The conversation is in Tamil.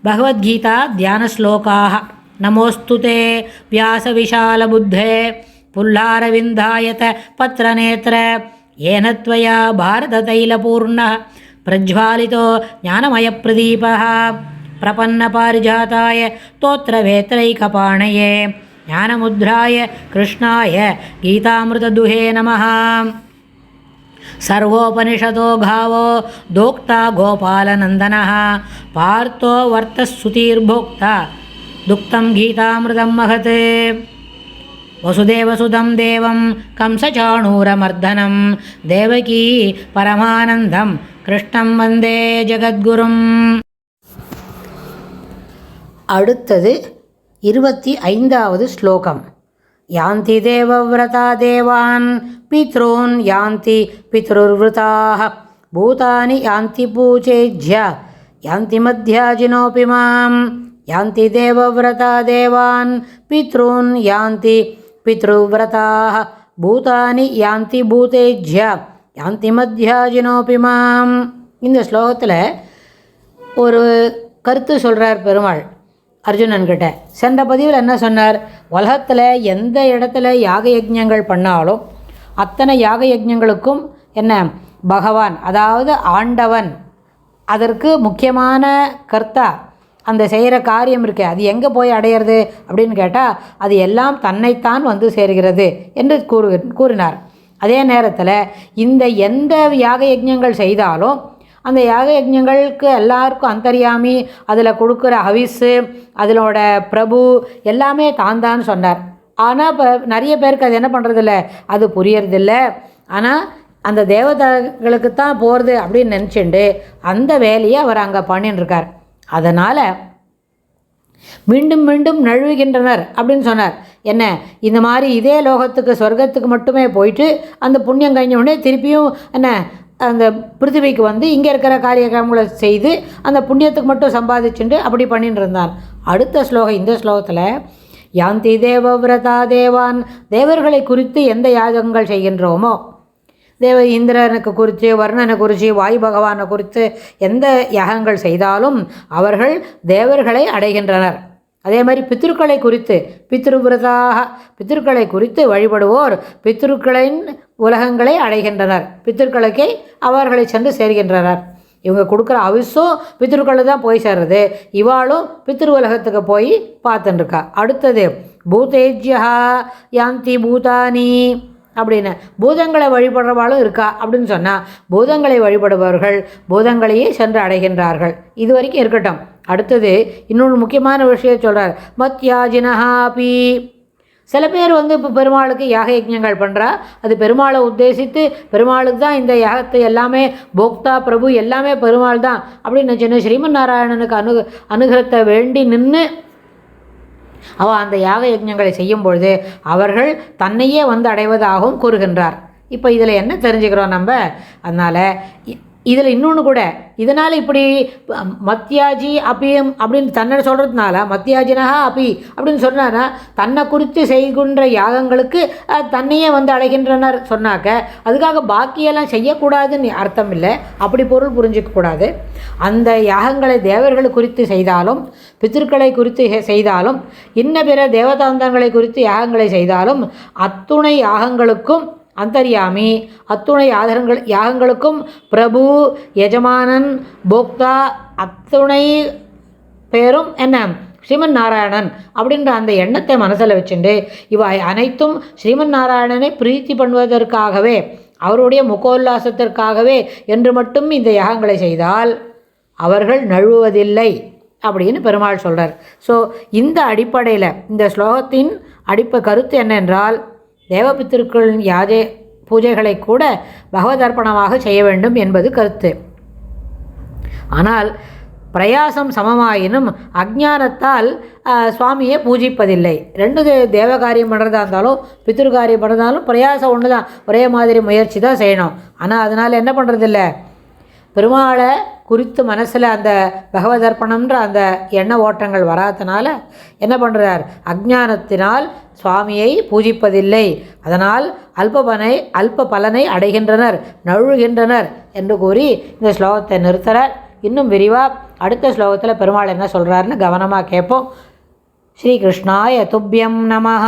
பகவத்கீதா தியானஸ்லோகாः. நமோஸ்து தே வியாசவிசாலபுத்தே புல்லாரவிந்தாயத பத்ரநேத்ர ஏன த்வயா பாரததைலபூர்ணः பிரஜ்வாலிதோ ஞானமயப்பிரதீபः பிரபன்னபாரிஜாதாய தோத்ரவேத்ரைகபாணயே ஞானமுத்ராய கிருஷ்ணாய கீதாமிருததுஹே நமः. सर्वोपनिषदो घावो दोक्ता गोपालनन्दनः पार्थो वर्तस्सुतीर्भोक्ता दुक्तं गीतामृतं महत्. वसुदेवसुतं देवं कंसचाणूरमर्दनं देवकी परमानन्दं कृष्णं वन्दे जगद्गुरुम्. அடுத்தது 25வது ஸ்லோகம். யாந்தி தேவவ்ரதா தேவான் பித்ரூன் யாந்தி பித்ருர்வ்ருதாः பூதானி யாந்தி பூஜேஜ்ய யாந்தி மத்யாஜினோபி மாம். யாந்தி தேவவ்ரதா தேவான் பித்ரூன் யாந்தி பித்ருவ்ரதாः பூதானி யாந்தி பூதேஜ்ய யாந்தி மத்யாஜினோபி மாம். இந்த ஸ்லோகத்தில் ஒரு கருத்து சொல்கிறார் பெருமாள் அர்ஜுனன்கிட்ட. சென்ற பதிவில் என்ன சொன்னார்? உலகத்தில் எந்த இடத்துல யாக யஜ்ஞங்கள் பண்ணாலும் அத்தனை யாக யஜ்ஞங்களுக்கும் என்ன பகவான், அதாவது ஆண்டவன், அதற்கு முக்கியமான கர்த்தா. அந்த செய்கிற காரியம் இருக்கு, அது எங்கே போய் அடையிறது அப்படின்னு கேட்டால் அது எல்லாம் தன்னைத்தான் வந்து சேர்கிறது என்று கூறினார். அதே நேரத்தில் இந்த எந்த யாக யஜ்ஞங்கள் செய்தாலும் அந்த யாக யஜ்ஞங்களுக்கு எல்லாருக்கும் அந்தர்யாமி, அதில் கொடுக்குற ஹவிஸு, அதிலோட பிரபு எல்லாமே தான் தான் சொன்னார். ஆனால் இப்போ நிறைய பேருக்கு அது என்ன பண்ணுறதில்ல, அது புரியறதில்ல. ஆனால் அந்த தேவதைகளுக்கு தான் போகிறது அப்படின்னு நினச்சிண்டு அந்த வேலையை அவர் அங்கே பண்ணின்னு இருக்கார். அதனால் மீண்டும் மீண்டும் நழுவுகின்றனர் அப்படின்னு சொன்னார். என்ன, இந்த மாதிரி இதே லோகத்துக்கு சொர்க்கத்துக்கு மட்டுமே போயிட்டு அந்த புண்ணியம் கழிஞ்ச உடனே திருப்பியும் என்ன அந்த பிருத்திவிக்கு வந்து இங்கே இருக்கிற காரியங்களை செய்து அந்த புண்ணியத்துக்கு மட்டும் சம்பாதிச்சுட்டு அப்படி பண்ணிட்டு இருந்தான். அடுத்த ஸ்லோகம், இந்த ஸ்லோகத்தில் யாந்தி தேவவ்ரதா தேவான், தேவர்களை குறித்து எந்த யாகங்கள் செய்கின்றோமோ, இந்திரனுக்கு குறித்து, வர்ணனை குறித்து, வாயு பகவானை குறித்து எந்த யாகங்கள் செய்தாலும் அவர்கள் தேவர்களை அடைகின்றனர். அதே மாதிரி பித்ருக்களை குறித்து, பித்ருவிரதாக, பித்ருக்களை குறித்து வழிபடுவோர் பித்ருக்களின் உலகங்களை அடைகின்றனர். பித்ருக்களுக்கே அவர்களை சென்று சேர்கின்றனர். இவங்க கொடுக்குற அவிசும் பித்ருக்களை தான் போய் சேர்றது. இவாளும் பித்ரு உலகத்துக்கு போய் பார்த்துட்டுருக்கா. அடுத்தது பூதேஜ்யா யாந்தி பூதானி அப்படின்னு, பூதங்களை வழிபடுறவாளும் இருக்கா அப்படின்னு சொன்னால் பூதங்களை வழிபடுபவர்கள் பூதங்களையே சென்று அடைகின்றார்கள். இது வரைக்கும் இருக்கட்டும். அடுத்தது இன்னொன்று முக்கியமான விஷயம் சொல்கிறார். மத்யாஜினஹாபி, சில பேர் வந்து இப்போ பெருமாளுக்கு யாக யஜ்ஞங்கள் பண்ணுறா, அது பெருமாளை உத்தேசித்து பெருமாளுக்கு தான் இந்த யாகத்தை எல்லாமே போக்தா பிரபு எல்லாமே பெருமாள் தான் அப்படின்னு சின்ன ஸ்ரீமன் நாராயணனுக்கு அனுகிரகத்தை வேண்டி நின்று அவள் அந்த யாக யஜ்ஞங்களை செய்யும் பொழுது அவர்கள் தன்னையே வந்து அடைவதாகவும் கூறுகின்றார். இப்போ இதில் என்ன தெரிஞ்சுக்கிறோம் நம்ம? அதனால் இதில் இன்னொன்று கூட, இதனால் இப்படி மத்தியாஜி அபியம் அப்படின்னு தன்னை சொல்கிறதுனால மத்தியாஜினஹா அபி அப்படின்னு சொன்னான்னா தன்னை குறித்து செய்கின்ற யாகங்களுக்கு தன்னையே வந்து அடைகின்றனர் சொன்னாக்க அதுக்காக பாக்கியெல்லாம் செய்யக்கூடாதுன்னு அர்த்தம் இல்லை. அப்படி பொருள் புரிஞ்சிக்கக்கூடாது. அந்த யாகங்களை தேவர்களை குறித்து செய்தாலும் பித்திருக்களை குறித்து செய்தாலும் இன்ன பிற தேவதாந்தங்களை குறித்து யாகங்களை செய்தாலும் அத்துணை யாகங்களுக்கும் அந்தர்யாமி, அத்துணை யாகங்களுக்கும் பிரபு, எஜமானன், போக்தா அத்துணை பேரும் என்ன ஸ்ரீமன் நாராயணன் அப்படின்ற அந்த எண்ணத்தை மனசில் வச்சுண்டு இவை அனைத்தும் ஸ்ரீமன் நாராயணனை பிரீத்தி பண்ணுவதற்காகவே, அவருடைய முகோல்லாசத்திற்காகவே என்று மட்டும் இந்த யாகங்களை செய்தால் அவர்கள் நழுவுவதில்லை அப்படின்னு பெருமாள் சொல்கிறார். ஸோ இந்த அடிப்படையில் இந்த ஸ்லோகத்தின் கருத்து என்னென்றால், தேவபித்திருக்களின் யாஜை பூஜைகளை கூட பகவதர்ப்பணமாக செய்ய வேண்டும் என்பது கருத்து. ஆனால் பிரயாசம் சமமாயினும் அஜ்ஞானத்தால் சுவாமியை பூஜிப்பதில்லை. ரெண்டு தேவகாரியம் பண்ணுறதா இருந்தாலும் பித்திருக்காரியம் பண்ணுறதாலும் பிரயாசம் ஒன்று தான், ஒரே மாதிரி முயற்சி தான் செய்யணும். ஆனால் அதனால் என்ன பண்ணுறதில்ல, பெருமாளை குறித்து மனசில் அந்த பகவதர்ப்பணம்ன்ற அந்த எண்ண ஓட்டங்கள் வராதனால என்ன பண்ணுறார், அஜ்ஞானத்தினால் சுவாமியை பூஜிப்பதில்லை. அதனால் அல்ப பலனை அடைகின்றனர், நழுவுகின்றனர் என்று கூறி இந்த ஸ்லோகத்தை நிறுத்துகிறார். இன்னும் விரிவாக அடுத்த ஸ்லோகத்தில் பெருமாள் என்ன சொல்கிறாருன்னு கவனமாக கேட்போம். ஸ்ரீகிருஷ்ணாய துப்யம் நமஹ.